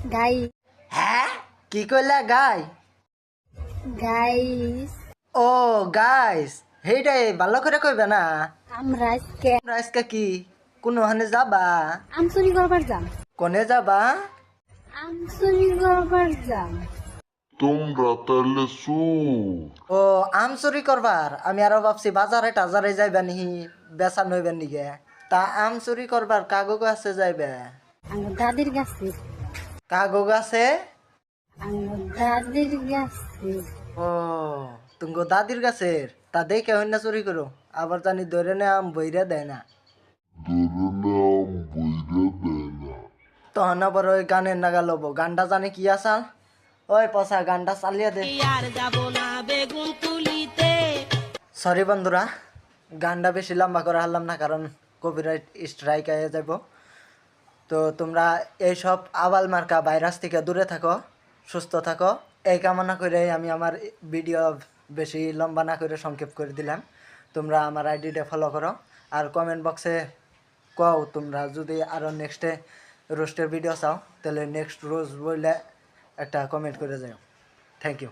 গাই হ্যাঁ কি কইলা গাই গাইস ও গাইস হেইটাই ভালো করে কইবে না আমরা আজকে তোমরা আজকে কি কোনো হানে যাবা আম চুরি করবার যাম কোনে যাবা আম চুরি করবার যাম তোমরা তাহলে চোর। ও আম চুরি করবার আমি আরো ভাবছি বাজারে টাজারে যাইবা নিহি বেচা নইবেন নিগে তা আম চুরি করবার কাগো গাছে যাইবে আমার দাদির কাছে কাগো গাছে আমার দাদির কাছে ও তুঙ্গো দাদির গাছের তা দেখে হইন না চুরি করো আবার জানি ধরে নে আম বইরা দেয় না ধরে নাম বইরা দেয় না। তখন আবার ওই গানের নাগা লব গানটা জানি কি আসাল ওই পচা গানটা চালিয়ে দে সরি বন্ধুরা গানটা বেশি লম্বা করে হারলাম না কারণ কপিরাইট স্ট্রাইক আয়ে যাব তো তোমরা এইসব আবাল মার্কা ভাইরাস থেকে দূরে থাকো সুস্থ থাকো এই কামনা করে আমি আমার ভিডিও বেশি লম্বা না করে সংক্ষেপ করে দিলাম তোমরা আমার আইডিটা ফলো করো আর কমেন্ট বক্সে কও তোমরা যদি আরও নেক্সটে রোস্টের ভিডিও চাও তাহলে নেক্সট রোজ বললে একটা কমেন্ট করে যাও থ্যাংক ইউ